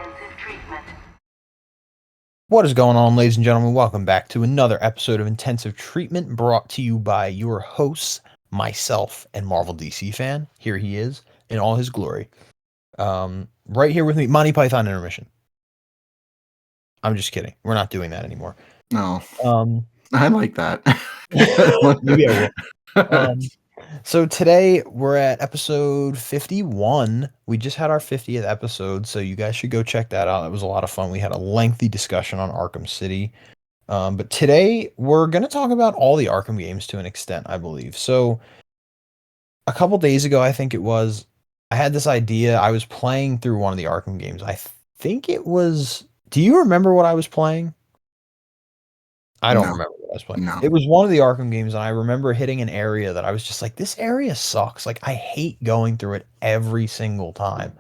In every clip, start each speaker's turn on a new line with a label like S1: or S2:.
S1: intensive treatment.
S2: What is going on, ladies and gentlemen? Welcome back to another episode of Intensive Treatment brought to you by your hosts, myself, and Marvel DC fan. Here he is in all his glory. Right here with me, Monty Python Intermission. I'm just kidding. We're not doing that anymore.
S3: No,
S2: Um,
S3: I like that.
S2: maybe I will. So today we're at episode 51. We just had our 50th episode, so you guys should go check that out. It was a lot of fun. We had a lengthy discussion on Arkham City. But today we're going to talk about all the Arkham games to an extent, I believe. So a couple days ago, I think it was, I had this idea. I was playing through one of the Arkham games. I think it was, do you remember what I was playing? I don't
S3: No.
S2: remember what I was playing.
S3: No.
S2: It was one of the Arkham games, and I remember hitting an area that I was just like, this area sucks. Like, I hate going through it every single time.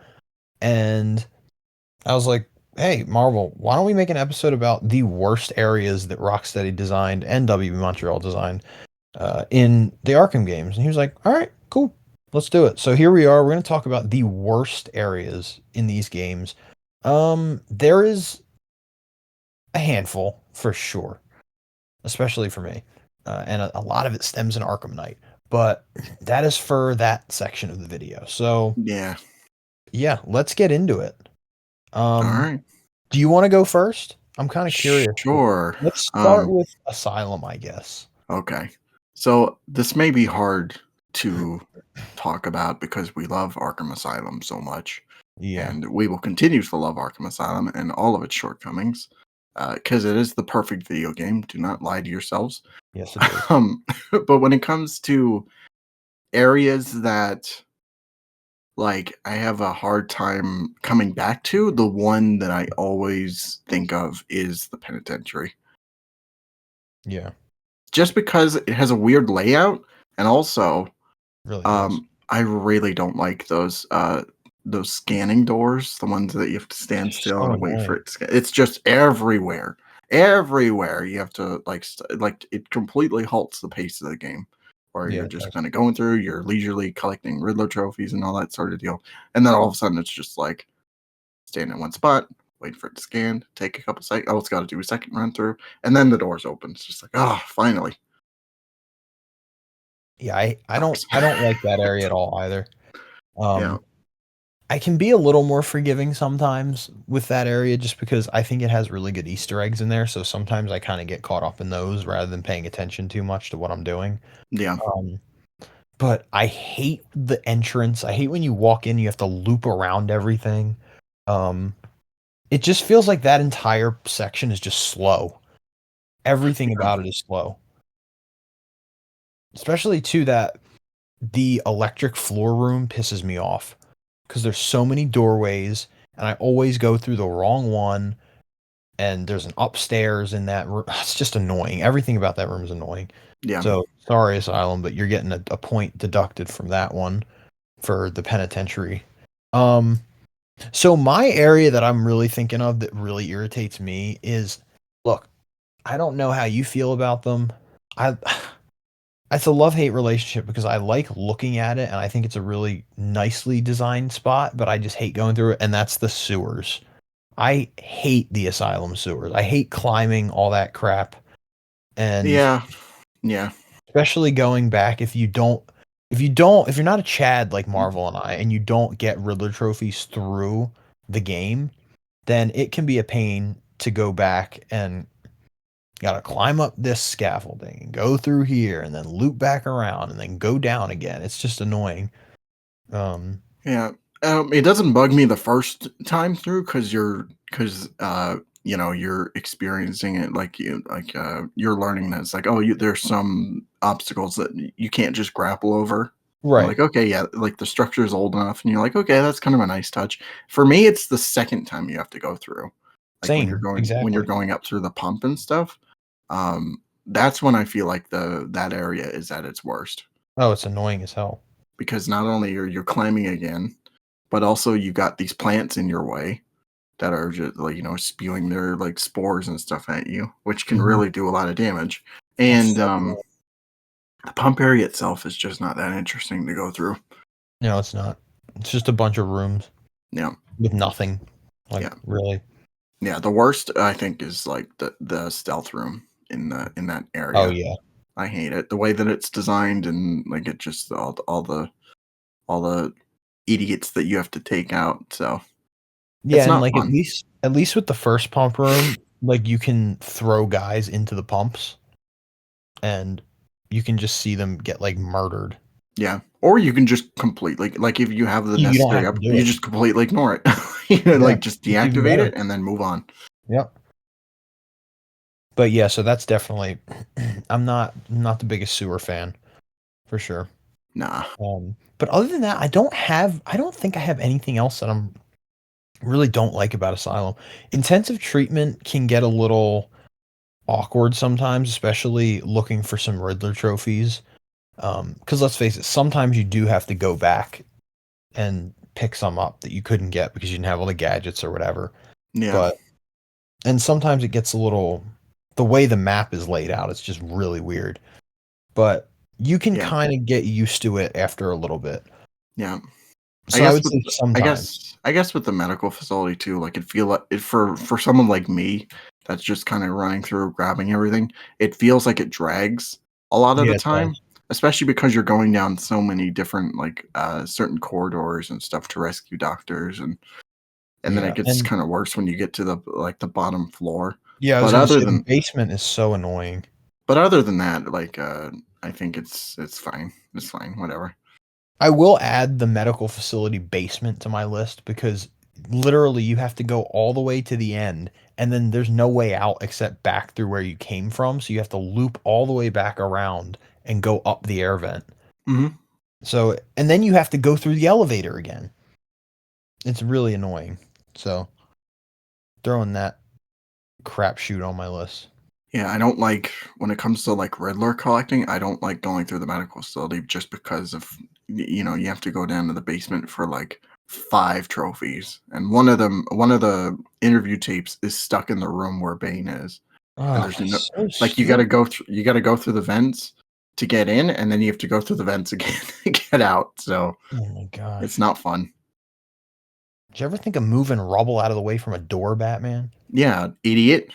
S2: And I was like, hey, Marvel, why don't we make an episode about the worst areas that Rocksteady designed and WB Montreal designed in the Arkham games? And he was like, all right, cool. Let's do it. So here we are. We're going to talk about the worst areas in these games. There is a handful for sure, especially for me. And a lot of it stems in Arkham Knight. But that is for that section of the video. So yeah, let's get into it.
S3: All right.
S2: Do you want to go first? I'm kind of curious.
S3: Sure.
S2: Let's start with Asylum, I guess.
S3: Okay. So this may be hard to talk about because we love Arkham Asylum so much.
S2: Yeah.
S3: And we will continue to love Arkham Asylum and all of its shortcomings. Because it is the perfect video game. Do not lie to yourselves.
S2: Yes, it is.
S3: But when it comes to areas that like I have a hard time coming back to, the one that I always think of is the penitentiary.
S2: Yeah.
S3: Just because it has a weird layout, and also
S2: really does.
S3: I really don't like those scanning doors, the ones that you have to stand still and wait for it to scan. It's just everywhere. Everywhere you have to like it completely halts the pace of the game. Or you're just kind of going through, you're leisurely collecting Riddler trophies and all that sort of deal. And then all of a sudden it's just like stand in one spot, wait for it to scan, take a couple seconds. Oh, it's got to do a second run through, and then the doors open. It's just like, oh, finally.
S2: Yeah, I don't like that area at all either.
S3: Yeah.
S2: I can be a little more forgiving sometimes with that area just because I think it has really good Easter eggs in there. So sometimes I kind of get caught up in those rather than paying attention too much to what I'm doing.
S3: Yeah.
S2: But I hate the entrance. I hate when you walk in, you have to loop around everything. It just feels like that entire section is just slow. Everything about it is slow. Especially too that the electric floor room pisses me off because there's so many doorways and I always go through the wrong one, and there's an upstairs in that room. It's just annoying. Everything about that room is annoying.
S3: Yeah.
S2: So sorry, Asylum, but you're getting a point deducted from that one for the penitentiary. So my area that I'm really thinking of that really irritates me is, look, I don't know how you feel about them. It's a love-hate relationship because I like looking at it and I think it's a really nicely designed spot, but I just hate going through it, and that's the sewers. I hate the Asylum sewers. I hate climbing all that crap. And
S3: yeah.
S2: Especially going back if you're not a Chad like Marvel and I, and you don't get Riddler trophies through the game, then it can be a pain to go back and gotta climb up this scaffolding and go through here and then loop back around and then go down again. It's just annoying.
S3: It doesn't bug me the first time through because you're experiencing it you're learning that it's like, oh, there's some obstacles that you can't just grapple over.
S2: Right.
S3: You're like, okay, yeah, like the structure is old enough, and you're like, okay, that's kind of a nice touch. For me, it's the second time you have to go through. Like
S2: Same,
S3: when you're going up through the pump and stuff. That's when I feel like that area is at its worst.
S2: Oh, it's annoying as hell.
S3: Because not only are you climbing again, but also you got these plants in your way that are just like, spewing their like spores and stuff at you, which can really do a lot of damage. And the pump area itself is just not that interesting to go through.
S2: No, it's not. It's just a bunch of rooms.
S3: Yeah.
S2: With nothing. Like,
S3: Yeah.
S2: really?
S3: Yeah, the worst I think is like the stealth room in that
S2: Oh,
S3: area.
S2: yeah.
S3: I hate it. The way that it's designed and like it just all the idiots that you have to take out. So
S2: Yeah,
S3: it's
S2: and,
S3: not
S2: like,
S3: fun.
S2: at least with the first pump room, like, you can throw guys into the pumps, and you can just see them get, like, murdered.
S3: Yeah. Or you can just completely like if you have the
S2: You don't
S3: necessary
S2: have to
S3: up,
S2: do
S3: you
S2: it.
S3: just completely ignore it. You know,
S2: Yeah,
S3: like just
S2: it's even
S3: deactivate
S2: better.
S3: it and then move on.
S2: Yep. But, yeah, so that's definitely I'm not the biggest sewer fan, for sure.
S3: Nah.
S2: But other than that, I don't think I have anything else that I'm really don't like about Asylum. Intensive treatment can get a little awkward sometimes, especially looking for some Riddler trophies. Because let's face it, sometimes you do have to go back and pick some up that you couldn't get because you didn't have all the gadgets or whatever.
S3: Yeah.
S2: But and sometimes it gets a little the way the map is laid out, it's just really weird. But you can
S3: Yeah.
S2: kind of get used to it after a little bit.
S3: Yeah. I
S2: So I
S3: guess
S2: would
S3: with
S2: say
S3: I
S2: sometimes.
S3: guess I guess with the medical facility too, like it feel like it for someone like me that's just kind of running through grabbing everything, it feels like it drags a lot of
S2: Yeah,
S3: the
S2: it
S3: time,
S2: does.
S3: especially because you're going down so many different like certain corridors and stuff to rescue doctors and then it
S2: Yeah,
S3: gets
S2: and
S3: kind of worse when you get to the like the bottom floor.
S2: yeah, I was
S3: But
S2: gonna
S3: other
S2: say the
S3: than
S2: basement is so annoying.
S3: but other than that, like I think it's fine. It's fine, whatever.
S2: I will add the medical facility basement to my list because literally you have to go all the way to the end and then there's no way out except back through where you came from. So you have to loop all the way back around and go up the air vent.
S3: Mhm.
S2: So, and then you have to go through the elevator again. It's really annoying. So, throwing that crapshoot on my list.
S3: Yeah, I don't like when it comes to like Riddler collecting, I don't like going through the medical facility just because of you have to go down to the basement for like 5 trophies. And one of the interview tapes is stuck in the room where Bane is. And
S2: Oh,
S3: there's no
S2: so
S3: like
S2: stupid.
S3: you gotta go through the vents to get in, and then you have to go through the vents again to get out. So
S2: Oh my
S3: it's
S2: gosh.
S3: not fun.
S2: Did you ever think of moving rubble out of the way from a door, Batman?
S3: Yeah, idiot.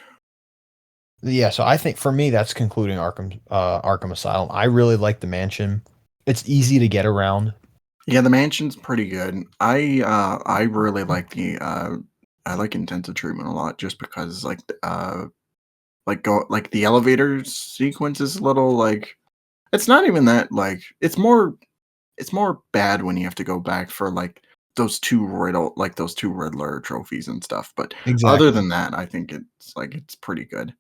S2: Yeah, so I think for me that's concluding Arkham Asylum. I really like the mansion. It's easy to get around.
S3: Yeah, the mansion's pretty good. I really like the I like intensive treatment a lot just because like go like the elevator sequence is a little like it's not even that like it's more bad when you have to go back for like those two Riddler trophies and stuff. But other
S2: Exactly.
S3: than that, I think it's pretty good.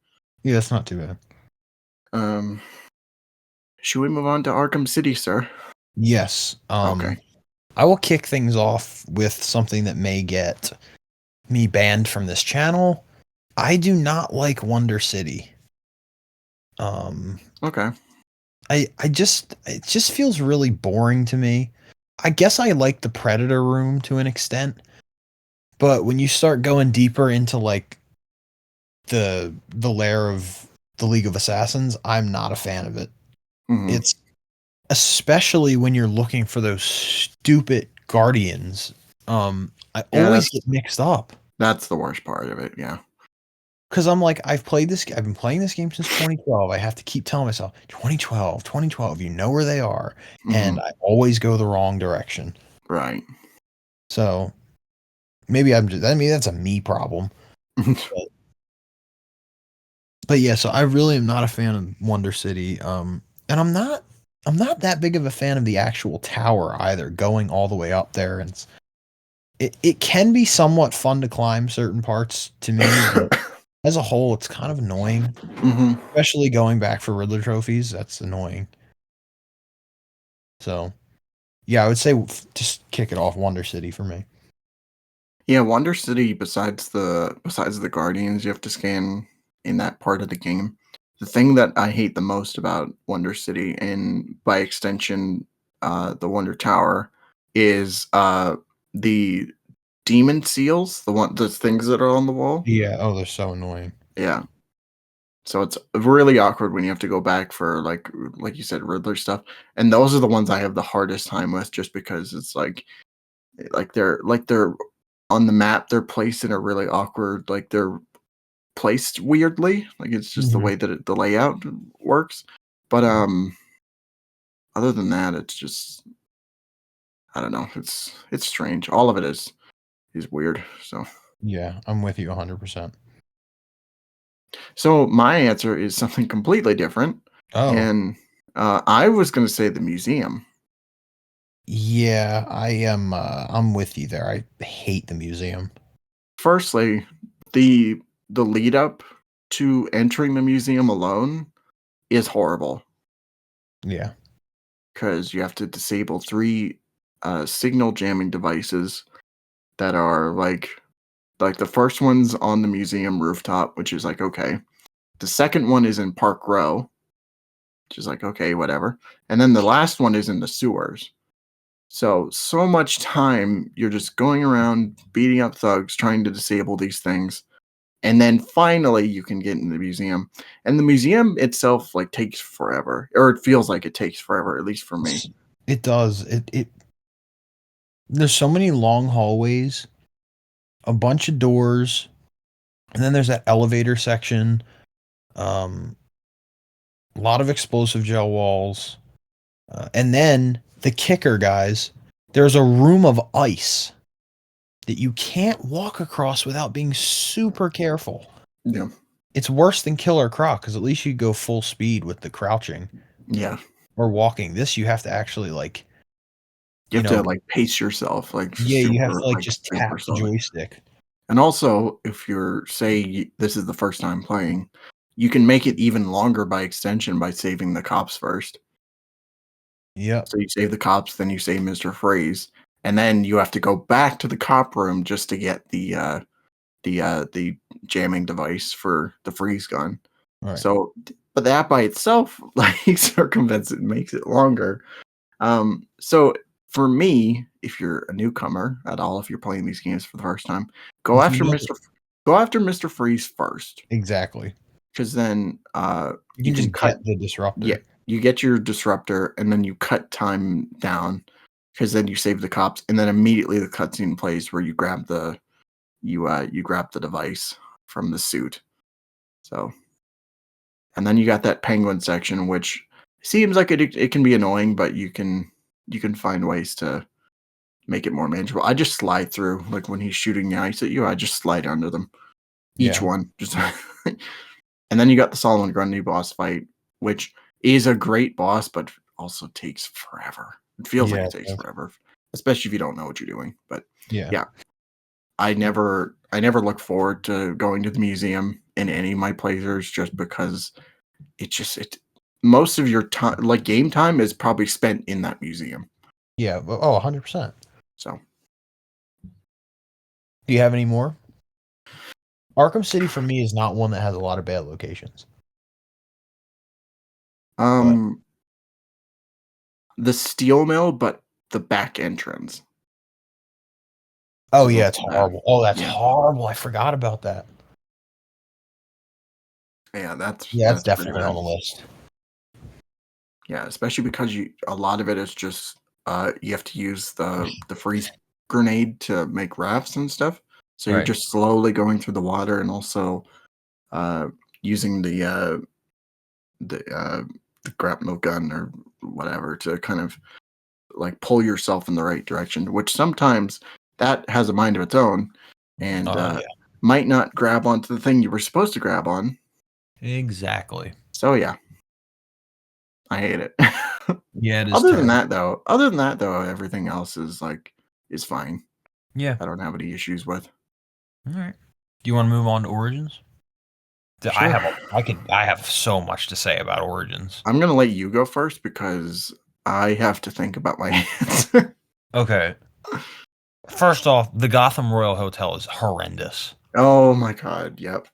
S2: Yeah, that's not too bad.
S3: Um should we move on to Arkham City, sir?
S2: Yes.
S3: Okay.
S2: I will kick things off with something that may get me banned from this channel. I do not like Wonder City. Um
S3: Okay.
S2: I just it just feels really boring to me. I guess I like the Predator room to an extent, but when you start going deeper into like the lair of the League of Assassins, I'm not a fan of it.
S3: Mhm.
S2: It's especially when you're looking for those stupid guardians. I
S3: Yeah,
S2: always get mixed up
S3: that's the worst part of it, yeah.
S2: because I'm like, I've been playing this game since 2012. I have to keep telling myself 2012, 2012. You know where they are, and
S3: Mhm.
S2: I always go the wrong direction.
S3: Right.
S2: So maybe I'm just, I mean, that's a me problem. But, but yeah, so I really am not a fan of Wonder City. And I'm not that big of a fan of the actual tower either, going all the way up there. And it can be somewhat fun to climb certain parts to me, but as a whole, it's kind of annoying,
S3: Mhm.
S2: especially going back for Riddler trophies. That's annoying. So yeah, I would say just kick it off Wonder City for me.
S3: Yeah, Wonder City, besides the Guardians you have to scan in that part of the game, the thing that I hate the most about Wonder City, and by extension, the Wonder Tower, is the demon seals, the things that are on the wall.
S2: Yeah. Oh, they're so annoying.
S3: Yeah. So it's really awkward when you have to go back for like you said, Riddler stuff. And those are the ones I have the hardest time with just because it's like they're on the map, they're placed in a really awkward, like they're placed weirdly. Like it's just the
S2: Mhm.
S3: way that the layout works. But other than that, it's just I don't know. It's strange. All of it is weird.
S2: Yeah, I'm with you 100%.
S3: So my answer is something completely different,
S2: Oh,
S3: and I was going to say the museum.
S2: yeah, I'm with you there. I hate the museum.
S3: Firstly, the lead up to entering the museum alone is horrible
S2: Yeah.
S3: because you have to disable three signal jamming devices that are like the first one's on the museum rooftop, which is like okay. The second one is in Park Row, which is like okay, whatever. And then the last one is in the sewers. So much time you're just going around beating up thugs trying to disable these things. And then finally you can get in the museum. And the museum itself like takes forever. Or it feels like it takes forever, at least for me.
S2: It does. It there's so many long hallways, a bunch of doors, and then there's that elevator section. Um, a lot of explosive gel walls. And then the kicker, guys, there's a room of ice that you can't walk across without being super careful.
S3: Yeah.
S2: It's worse than Killer Croc because at least you go full speed with the crouching
S3: Yeah.
S2: or walking. This you have to actually
S3: You
S2: you
S3: have to
S2: know,
S3: like pace yourself like
S2: yeah, you have to like
S3: like
S2: just
S3: super
S2: tap the
S3: slowly.
S2: joystick.
S3: And also, if you're this is the first time playing, you can make it even longer by extension by saving the cops first.
S2: Yep.
S3: So you save the cops, then you save Mr. Freeze, and then you have to go back to the cop room just to get the jamming device for the freeze gun.
S2: All right.
S3: So, but that by itself like circumvents it, makes it longer. So for me, if you're a newcomer at all, if you're playing these games for the first time, go
S2: If you
S3: after
S2: know
S3: Go after Mr. Freeze first,
S2: exactly,
S3: because then
S2: you
S3: you
S2: can
S3: can
S2: just
S3: cut.
S2: get the
S3: Yeah,
S2: disruptor.
S3: you get your disruptor, and then you cut time down, because then you save the cops, and then immediately the cutscene plays where you grab the device from the suit. So, and then you got that penguin section, which seems like it can be annoying, but you can find ways to make it more manageable. I just slide through, like when he's shooting the ice at you, I just slide under them, each
S2: Yeah.
S3: one, just. And then you got the Solomon Grundy boss fight, which is a great boss, but also takes forever. It feels like
S2: Yeah.
S3: it takes forever, especially if you don't know what you're doing. But
S2: Yeah.
S3: yeah, I never look forward to going to the museum in any of my playthroughs just because it most of your time, like game time, is probably spent in that museum.
S2: Yeah. Oh, 100%.
S3: So
S2: Do you have any more? Arkham City for me is not one that has a lot of bad locations. But
S3: um the steel mill, but the back entrance
S2: oh
S3: is a
S2: yeah,
S3: little
S2: it's
S3: bad.
S2: horrible. Oh, that's
S3: Yeah.
S2: horrible. I forgot about that.
S3: Yeah,
S2: Yeah, that's
S3: that's pretty
S2: definitely on
S3: bad.
S2: the list.
S3: Yeah, especially because a lot of it is just you have to use the freeze grenade to make rafts and stuff. So you're
S2: Right.
S3: just slowly going through the water and also uh using the uh the grapnel gun or whatever to kind of like pull yourself in the right direction, which sometimes that has a mind of its own and
S2: Oh yeah.
S3: might not grab onto the thing you were supposed to grab on.
S2: Exactly.
S3: So yeah, I hate it.
S2: Yeah, it is terrible.
S3: Other than that though, everything else is fine.
S2: Yeah.
S3: I don't have any issues with.
S2: All right. Do you want to move on to Origins?
S3: Sure.
S2: I have so much to say about Origins.
S3: I'm gonna let you go first because I have to think about my answer.
S2: Okay. First off, the Gotham Royal Hotel is horrendous.
S3: Oh my god, yep.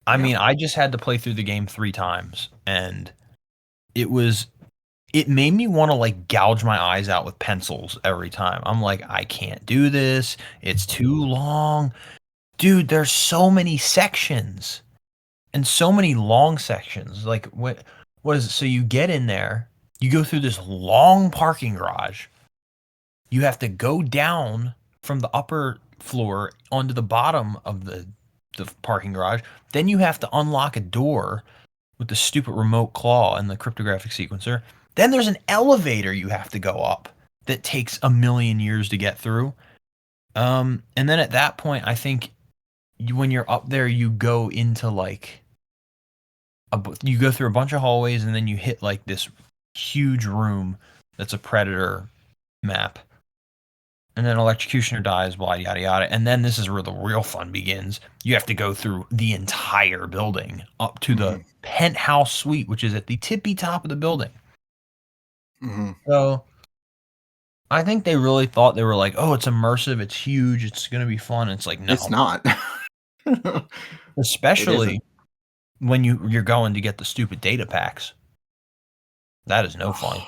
S2: I
S3: Yep.
S2: mean, I just had to play through the game 3 times and it was it made me want to like gouge my eyes out with pencils every time. I'm like, I can't do this. It's too long. Dude, there's so many sections and so many long sections. Like what is it? So you get in there, you go through this long parking garage. You have to go down from the upper floor onto the bottom of the parking garage. Then you have to unlock a door with the stupid remote claw and the cryptographic sequencer. Then there's an elevator you have to go up that takes a million years to get through. And then at that point, I think when you're up there, you go into like you go through a bunch of hallways, and then you hit like this huge room that's a predator map. And then Electrocutioner dies, blah, yada, yada. And then this is where the real fun begins. You have to go through the entire building up to the penthouse suite, which is at the tippy top of the building. So I think they really thought they were like, oh, it's immersive, it's huge, it's going to be fun. It's like, no.
S3: It's not.
S2: Especially when you're going to get the stupid data packs. That is no fun.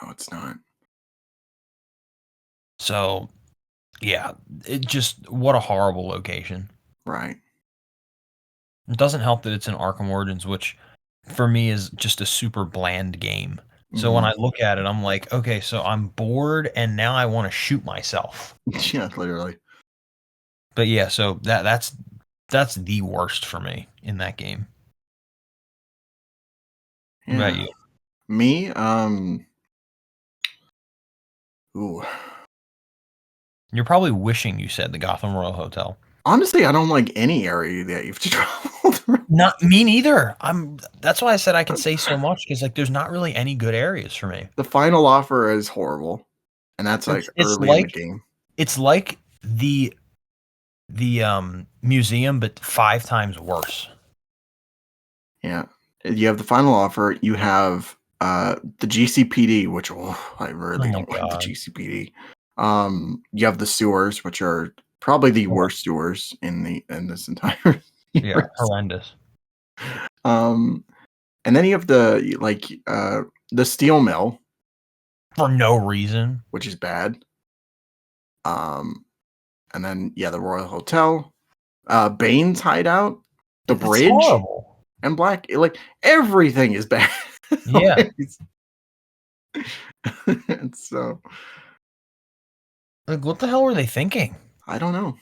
S3: No, it's not.
S2: So, yeah, it just, what a horrible location.
S3: Right.
S2: It doesn't help that it's in Arkham Origins, which for me is just a super bland game. So when I look at it, I'm like, okay, so I'm bored and now I want to shoot myself.
S3: Yeah, literally.
S2: But yeah, so that's the worst for me in that game.
S3: Yeah.
S2: What about you?
S3: Me, ooh.
S2: You're probably wishing you said the Gotham Royal Hotel.
S3: Honestly, I don't like any area that you've traveled through.
S2: Not me neither. That's why I said I can say so much, because like there's not really any good areas for me.
S3: The final offer is horrible, and that's like early in the game.
S2: It's like the museum, but 5 times worse.
S3: Yeah, you have the final offer. You have the GCPD, which I really don't like the GCPD. You have the sewers, which are probably the worst sewers in this entire universe.
S2: Yeah, horrendous.
S3: And then you have the steel mill
S2: for no reason,
S3: which is bad. And then the Royal Hotel, Bane's hideout, the bridge,
S2: horrible.
S3: And Black. Like everything is bad.
S2: Yeah.
S3: So,
S2: like, what the hell were they thinking?
S3: I don't know.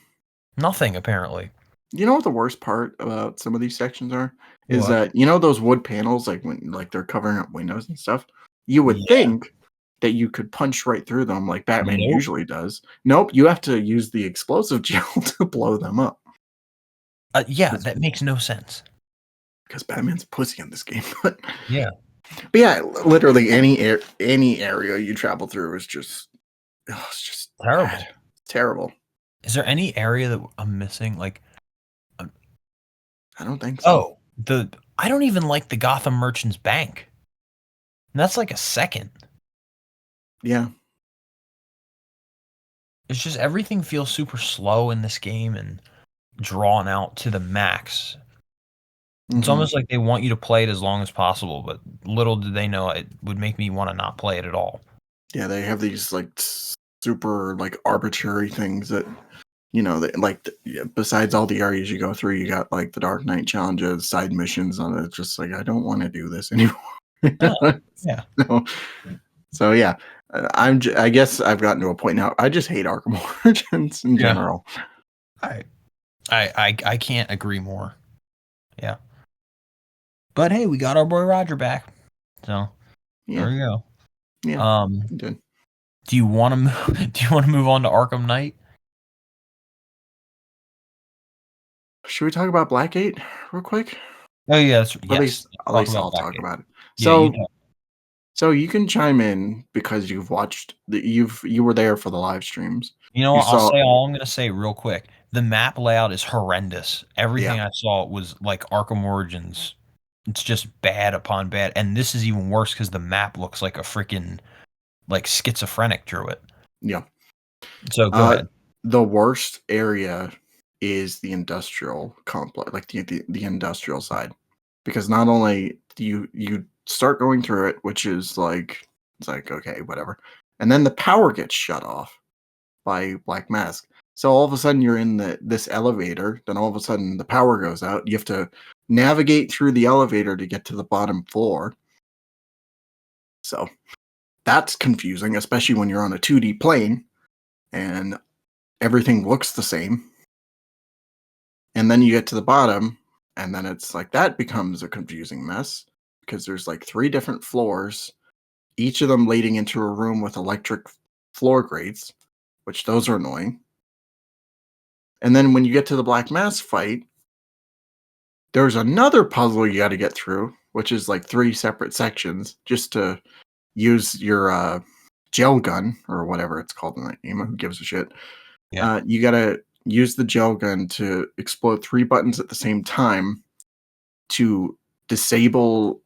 S2: Nothing, apparently.
S3: You know what the worst part about some of these sections are? Is that those wood panels, like when they're covering up windows and stuff? You would think that you could punch right through them like Batman usually does. Nope, you have to use the explosive gel to blow them up.
S2: That makes no sense.
S3: Because Batman's a pussy in this game.
S2: But
S3: yeah, literally any area you travel through is just it's just
S2: terrible.
S3: Bad. Terrible.
S2: Is there any area that I'm missing? Like,
S3: I don't think so.
S2: I don't even like the Gotham Merchants Bank. And that's like a second.
S3: Yeah.
S2: It's just everything feels super slow in this game and drawn out to the max. It's almost like they want you to play it as long as possible, but little did they know it would make me want to not play it at all.
S3: Yeah, they have these like super like arbitrary things that besides all the areas you go through, you got like the Dark Knight challenges, side missions on it. It's just like I don't want to do this anymore.
S2: Yeah.
S3: So yeah, I guess I've gotten to a point now. I just hate Arkham Origins in general.
S2: I can't agree more. Yeah. But hey, we got our boy Roger back. So there we go.
S3: Yeah.
S2: Do you want to move on to Arkham Knight?
S3: Should we talk about Blackgate real quick?
S2: Oh yeah,
S3: at least I'll talk about it. So you can chime in because you've watched you were there for the live streams.
S2: You know what? I'll say all I'm going to say real quick. The map layout is horrendous. Everything I saw was like Arkham Origins. It's just bad upon bad, and this is even worse because the map looks like a freaking like schizophrenic drew it.
S3: Yeah.
S2: So go ahead.
S3: The worst area is the industrial complex, like the industrial side, because not only do you start going through it, which is like it's like okay, whatever, and then the power gets shut off by Black Mask. So all of a sudden you're in this elevator, then all of a sudden the power goes out. You have to navigate through the elevator to get to the bottom floor. So that's confusing, especially when you're on a 2D plane. And everything looks the same. And then you get to the bottom, and then it's like that becomes a confusing mess because there's like 3 different floors, each of them leading into a room with electric floor grates, which those are annoying. And then when you get to the Black Mass fight, there's another puzzle you got to get through, which is like 3 separate sections just to use your gel gun or whatever it's called in that game. Who gives a shit?
S2: Yeah.
S3: You got to use the gel gun to explode 3 buttons at the same time to disable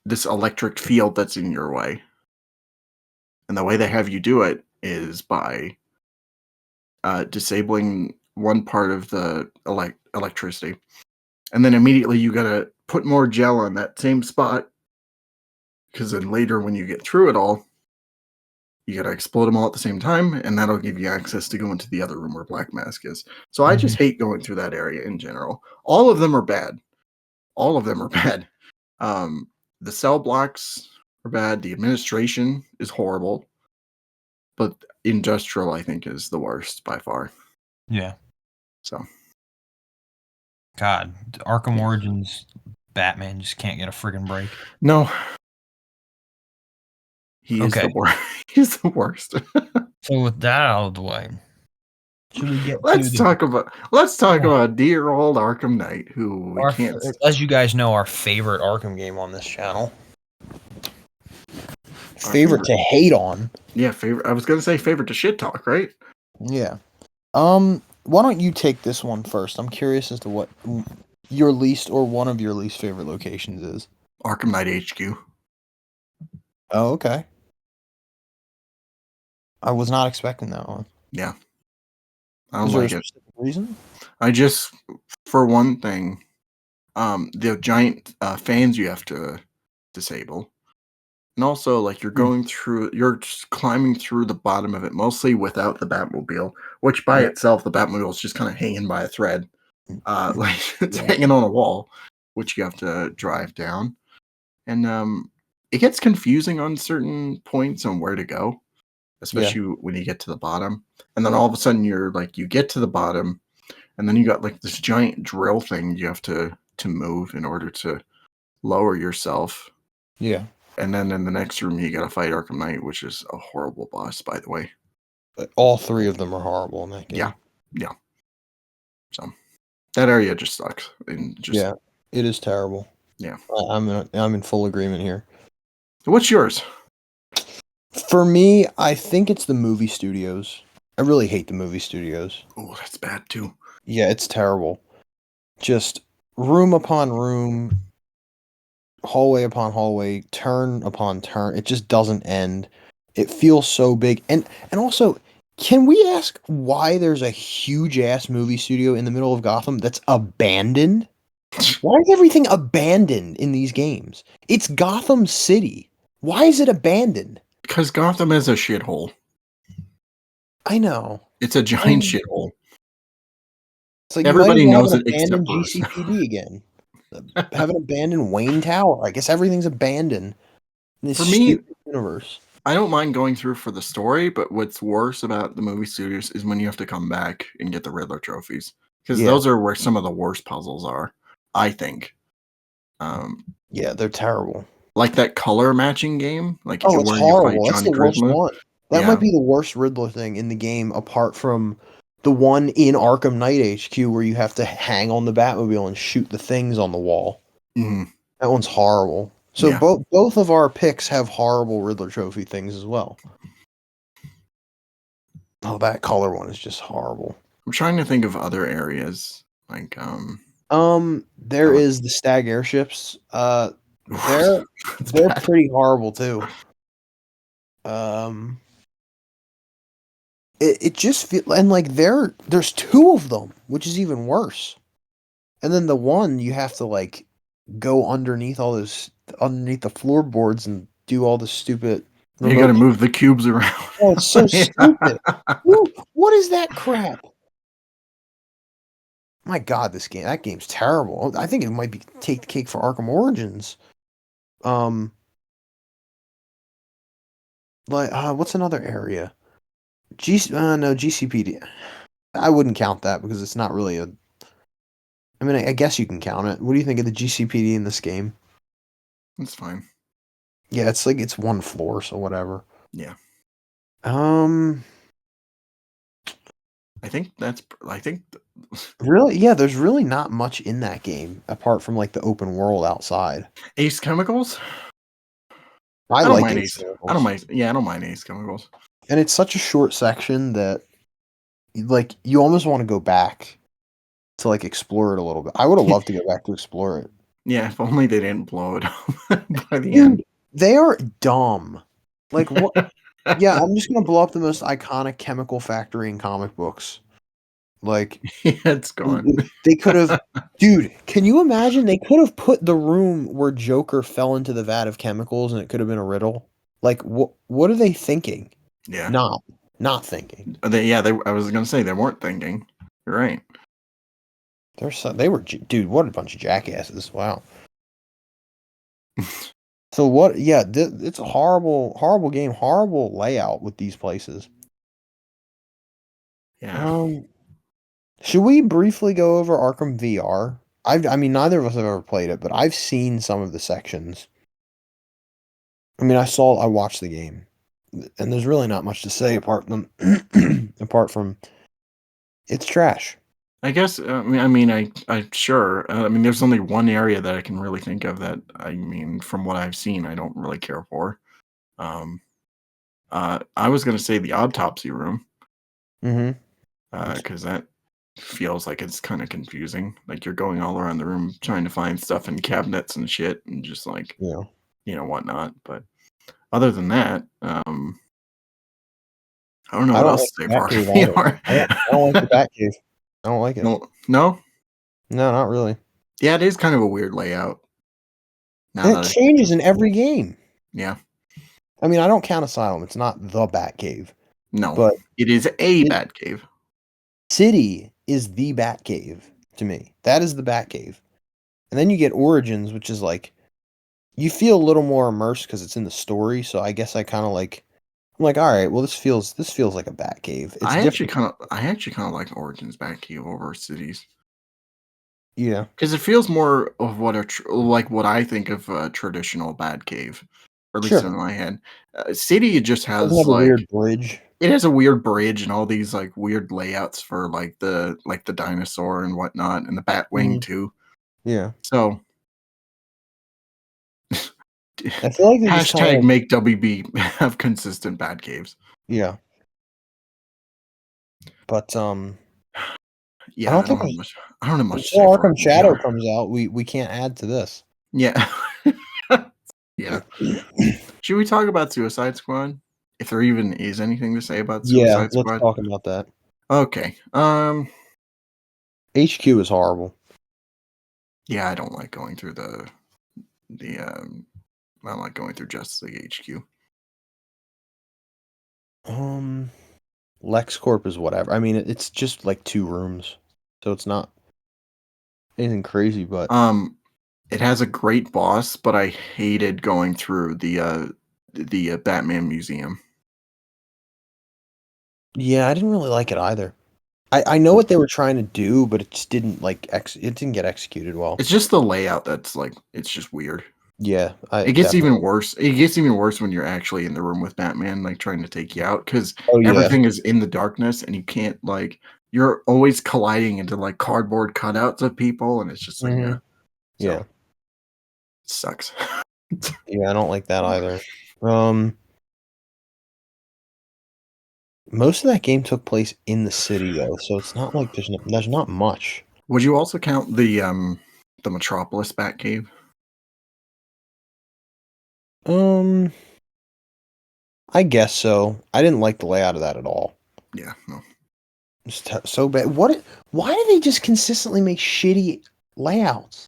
S3: this electric field that's in your way. And the way they have you do it is by disabling one part of the electricity. And then immediately you got to put more gel on that same spot. Because then later, when you get through it all, you got to explode them all at the same time. And that'll give you access to go into the other room where Black Mask is. So I just hate going through that area in general. All of them are bad. All of them are bad. The cell blocks are bad. The administration is horrible. But industrial, I think, is the worst by far.
S2: Yeah.
S3: So,
S2: God, Arkham Origins Batman just can't get a friggin' break.
S3: no. He is the worst. He's the worst.
S2: So with that out of the way, should we get
S3: let's talk about dear old Arkham Knight, who we can't.
S2: As you guys know, our favorite Arkham game on this channel. Favorite to hate on.
S3: Yeah, favorite. I was gonna say favorite to shit talk, right?
S2: Yeah. Why don't you take this one first? I'm curious as to what your least or one of your least favorite locations is.
S3: Arkham Knight HQ.
S2: Oh, okay. I was not expecting that one.
S3: Yeah. I don't like it.
S2: Reason?
S3: I just, for one thing, the giant fans you have to disable. And also, like, you're just climbing through the bottom of it, mostly without the Batmobile, which by itself, the Batmobile is just kind of hanging by a thread. Like, it's hanging on a wall, which you have to drive down. And it gets confusing on certain points on where to go, especially when you get to the bottom. And then all of a sudden, you get to the bottom, and then you got, like, this giant drill thing you have to move in order to lower yourself.
S2: Yeah.
S3: And then in the next room, you gotta fight Arkham Knight, which is a horrible boss, by the way.
S2: All 3 of them are horrible in that game.
S3: Yeah. So that area just sucks. And
S2: yeah, it is terrible.
S3: Yeah,
S2: I'm in full agreement here.
S3: What's yours?
S2: For me, I think it's the movie studios. I really hate the movie studios.
S3: Oh, that's bad too.
S2: Yeah, it's terrible. Just room upon room, hallway upon hallway, turn upon turn. It just doesn't end. It feels so big. And also, can we ask why there's a huge ass movie studio in the middle of Gotham that's abandoned? Why is everything abandoned in these games? It's Gotham City. Why is it abandoned?
S3: Because Gotham is a shithole.
S2: I know.
S3: It's a giant shithole.
S2: It's like
S3: everybody knows it
S2: except GCPD again. Have an abandoned Wayne Tower. I guess everything's abandoned in this stupid universe.
S3: I don't mind going through for the story, but what's worse about the movie studios is when you have to come back and get the Riddler trophies. Because those are where some of the worst puzzles are, I think.
S2: Yeah, they're terrible.
S3: Like that color matching game. Like,
S2: it's horrible. That's the worst one. That might be the worst Riddler thing in the game, apart from the one in Arkham Knight HQ where you have to hang on the Batmobile and shoot the things on the wall.
S3: Mm-hmm.
S2: That one's horrible. So both of our picks have horrible Riddler trophy things as well. Oh, that color one is just horrible.
S3: I'm trying to think of other areas. Like,
S2: there is the Stag airships. They're pretty horrible too. It just feels, and like there's 2 of them, which is even worse. And then the one you have to like go underneath the floorboards and do all the stupid.
S3: You got to move the cubes around.
S2: Oh, it's so stupid. What is that crap? My God, that game's terrible. I think it might be take the cake for Arkham Origins. What's another area? No, GCPD. I wouldn't count that because it's not really a. I mean, I guess you can count it. What do you think of the GCPD in this game?
S3: That's fine.
S2: Yeah, it's like it's one floor, so whatever.
S3: Yeah.
S2: Um,
S3: I think
S2: really, yeah, there's really not much in that game apart from like the open world outside.
S3: Ace Chemicals.
S2: I
S3: I don't
S2: like
S3: mind
S2: Ace
S3: Ace. I don't
S2: Chemicals,
S3: mind. Yeah, I don't mind Ace Chemicals.
S2: and it's such a short section that like you almost want to go back to like explore it a little bit. I would have loved to go back to explore it.
S3: Yeah, if only they didn't blow it up by the
S2: Dude,
S3: end.
S2: they are dumb. Like what? Yeah, I'm just gonna blow up the most iconic chemical factory in comic books. Like
S3: Yeah, it's gone.
S2: they could have, dude. Can you imagine? They could have put the room where Joker fell into the vat of chemicals, and it could have been a riddle. Like what? What are they thinking?
S3: Yeah.
S2: Not, not thinking.
S3: I was gonna say they weren't thinking. You're right.
S2: They were, dude. What a bunch of jackasses! Wow. So what? Yeah, it's a horrible, horrible game. Horrible layout with these places.
S3: Yeah.
S2: Um, should we briefly go over Arkham VR? I mean, neither of us have ever played it, but I've seen some of the sections. I mean, I watched the game, and there's really not much to say apart from apart from it's trash.
S3: I guess. I sure. I mean, there's only one area that I can really think of that. I mean, from what I've seen, I don't really care for. Um, I was gonna say the autopsy room,
S2: Mm-hmm.
S3: because that feels like it's kind of confusing. Like you're going all around the room trying to find stuff in cabinets and shit, and just like
S2: Yeah,
S3: whatnot. But other than that, I don't know
S2: I
S3: what
S2: don't
S3: else
S2: like
S3: to say
S2: the
S3: for
S2: Batcave either.
S3: VR.
S2: I don't like the Batcave. I don't like it.
S3: No, no,
S2: No, not really.
S3: yeah, it is kind of a weird layout. Now
S2: And it
S3: that I think
S2: changes
S3: of
S2: in every game.
S3: yeah,
S2: I mean, I don't count Asylum. It's not the Batcave,
S3: no,
S2: but
S3: it is a
S2: it,
S3: bad cave.
S2: City is the Batcave to me. That is the Batcave. And then you get Origins, which is like you feel a little more immersed because it's in the story. So I guess I kind of like I'm like, all right, well this feels like a Batcave. It's different.
S3: I actually kind of like Origins Bad Cave over Cities
S2: Yeah,
S3: because it feels more of like what I think of a traditional bad cave, or at least
S2: sure.
S3: in my head. City, it just
S2: Doesn't
S3: has
S2: have a
S3: like
S2: weird bridge.
S3: it has a weird bridge and all these like weird layouts for like the dinosaur and whatnot, and the Batwing
S2: Mhm.
S3: too.
S2: Yeah,
S3: So
S2: I feel like they just kind of
S3: hashtag
S2: like
S3: make WB have consistent bad caves.
S2: yeah, but I
S3: Yeah,
S2: don't think
S3: I don't have much to
S2: until
S3: say for
S2: Arkham Shadow
S3: VR.
S2: comes out, we can't add to this.
S3: Yeah. Yeah. Should we talk about Suicide Squad? If there even is anything to say about
S2: Yeah,
S3: Suicide
S2: let's
S3: Squad?
S2: talk about that.
S3: Okay.
S2: HQ is horrible.
S3: Yeah, I don't like going through the I don't like going through Justice League HQ.
S2: Um, LexCorp is whatever. I mean, it's just like two rooms, so it's not anything crazy. But
S3: Um it has a great boss, but I hated going through the Batman Museum.
S2: yeah, I didn't really like it either. I know what they were trying to do, but it just didn't like it didn't get executed well.
S3: It's just the layout that's like it's just weird.
S2: Yeah, I
S3: It gets even
S2: definitely.
S3: worse. It gets even worse when you're actually in the room with Batman, like trying to take you out, because
S2: Oh yeah.
S3: everything is in the darkness and you can't like you're always colliding into like cardboard cutouts of people, and it's just like
S2: Hmm.
S3: so
S2: Yeah.
S3: it sucks.
S2: Yeah, I don't like that either. Um, most of that game took place in the city though, so it's not like there's not much.
S3: Would you also count the Metropolis Batcave?
S2: Um, I guess so. I didn't like the layout of that at all.
S3: Yeah, no.
S2: It's so bad. Why do they just consistently make shitty layouts?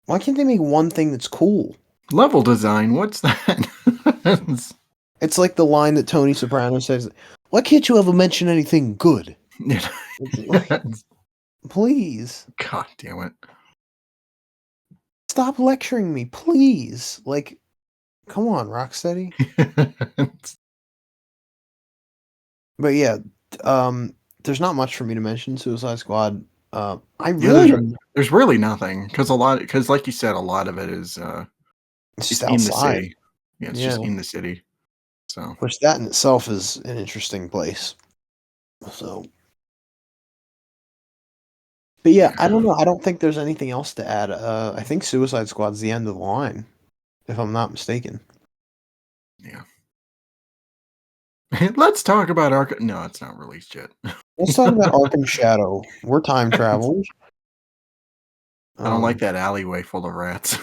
S2: Why can't they make one thing that's cool?
S3: Level design, what's that?
S2: It's like the line that Tony Soprano says, "Why can't you ever mention anything good?" It's like, please
S3: God damn it.
S2: stop lecturing me, please. Like, come on, Rocksteady.
S1: But yeah, there's not much for me to mention. Suicide Squad. I
S3: Yeah,
S1: really don't.
S3: there's really nothing because like you said, a lot of it is
S1: It's
S3: it's
S1: just
S3: in the
S1: outside.
S3: city. Yeah, it's
S1: Yeah,
S3: just in the city. So
S1: which that in itself is an interesting place. So, but yeah,
S3: yeah,
S1: I don't know. I don't think there's anything else to add. I think Suicide Squad's the end of the line, if I'm not mistaken.
S3: yeah. Let's talk about Arkham. No, it's not released yet.
S1: Let's talk about Arkham Shadow. We're time travelers.
S3: I don't like
S1: Um,
S3: that alleyway full of rats.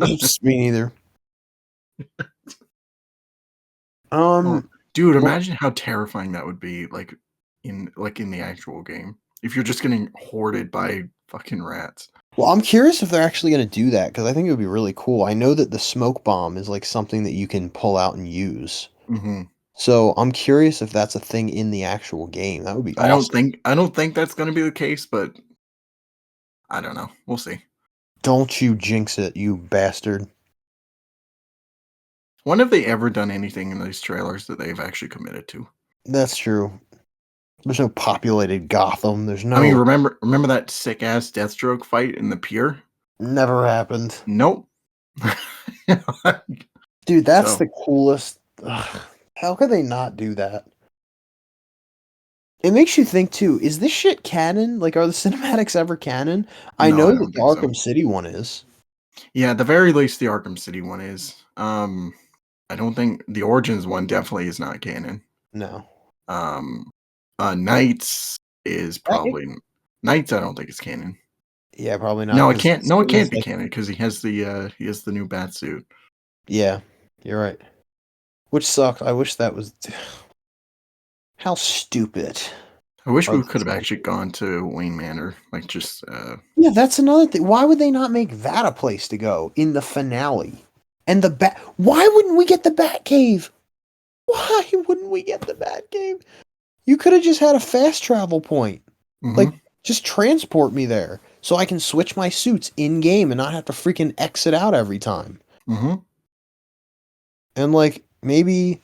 S1: just me neither.
S3: Oh,
S1: Um,
S3: dude,
S1: well,
S3: imagine how terrifying that would be, like in the actual game. If you're just getting hoarded by fucking rats.
S1: well, I'm curious if they're actually going to do that because I think it would be really cool. I know that the smoke bomb is like something that you can pull out and use.
S3: Hmm.
S1: So I'm curious if that's a thing in the actual game. That would be awesome.
S3: I don't think that's gonna be the case, but I don't know. We'll see.
S1: Don't you jinx it, you bastard.
S3: When have they ever done anything in these trailers that they've actually committed to?
S1: That's true. There's no populated Gotham. There's
S3: I mean,
S1: no.
S3: remember that sick ass Deathstroke fight in the pier?
S1: Never happened.
S3: Nope.
S1: Dude, that's
S3: So
S1: the coolest. Ugh, how could they not do that? It makes you think too, is this shit canon? Like, are the cinematics ever canon? I
S3: no,
S1: know
S3: I
S1: that
S3: don't
S1: the
S3: think so.
S1: Arkham City one is.
S3: Yeah, at the very least, the Arkham City one is. I don't think the Origins one definitely is not canon.
S1: No.
S3: Um, Knights is
S1: Right?
S3: probably Knights. I don't think it's canon.
S1: Yeah, probably not,
S3: No, it
S1: because
S3: can't. No, it
S1: is
S3: can't be
S1: like,
S3: canon because he has the new bat suit.
S1: yeah, you're right. Which sucks. I wish that was. How stupid
S3: I wish
S1: are
S3: we
S1: the
S3: could have actually
S1: developers?
S3: gone to Wayne Manor, like just
S1: Yeah, that's another thing. Why would they not make that a place to go in the finale? And the bat. Why wouldn't we get the Bat Cave? Why wouldn't we get the Bat Cave? You could have just had a fast travel point.
S3: hmm
S1: Like, just transport me there so I can switch my suits in game and not have to freaking exit out every time.
S3: hmm
S1: And like, maybe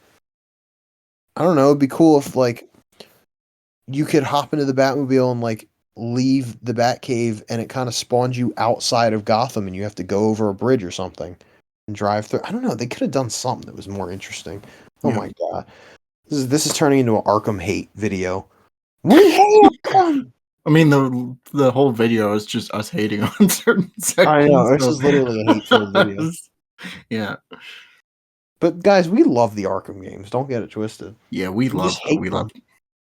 S1: I don't know. It'd be cool if like you could hop into the Batmobile and like leave the Batcave and it kind of spawns you outside of Gotham and you have to go over a bridge or something and drive through. I don't know. They could have done something that was more interesting. Oh
S3: yeah.
S1: my god. This is turning into an Arkham hate video. We hate Arkham!
S3: I mean, the whole video is just us hating on certain
S1: I know,
S3: sections.
S1: this
S3: So
S1: is literally a hate-filled video.
S3: yeah,
S1: But guys, we love the Arkham games. Don't get it twisted.
S3: yeah,
S1: We just hate them.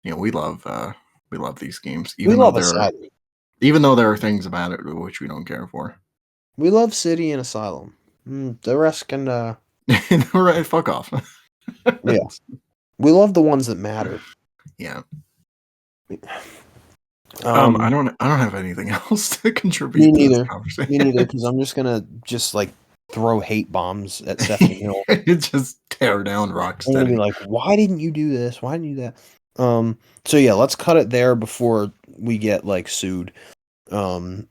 S3: yeah, we love these games,
S1: We love Asylum.
S3: even though there are things about it which we don't care for.
S1: We love City and Asylum. The rest can,
S3: Right, fuck off.
S1: yeah. We love the ones that matter.
S3: Yeah.
S1: Um,
S3: I don't have anything else to
S1: Me
S3: contribute to this
S1: neither. Me neither,
S3: conversation.
S1: because I'm just gonna just like throw hate bombs at Stephanie Hill.
S3: Just tear down
S1: I'm gonna be
S3: Rocksteady.
S1: like, why didn't you do this? Why didn't you do that? So yeah, let's cut it there before we get like sued. Um,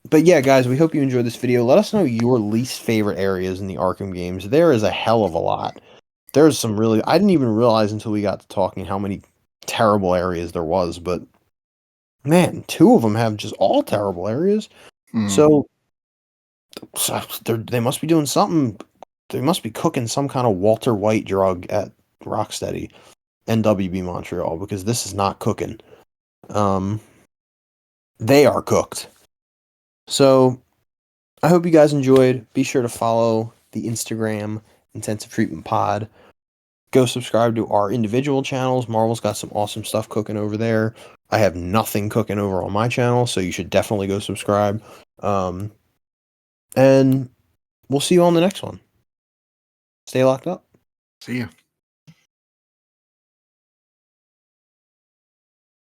S1: but yeah, guys, we hope you enjoyed this video. Let us know your least favorite areas in the Arkham games. There is a hell of a lot. There's some really I didn't even realize until we got to talking how many terrible areas there was, but man, two of them have just all terrible areas.
S3: Mm,
S1: So they must be doing something. They must be cooking some kind of Walter White drug at Rocksteady and WB Montreal because this is not cooking. Um, they are cooked. So I hope you guys enjoyed. Be sure to follow the Instagram Intensive Treatment Pod. Go subscribe to our individual channels. Marvel's got some awesome stuff cooking over there. I have nothing cooking over on my channel, so you should definitely go subscribe. And we'll see you on the next one. Stay locked up.
S3: see ya.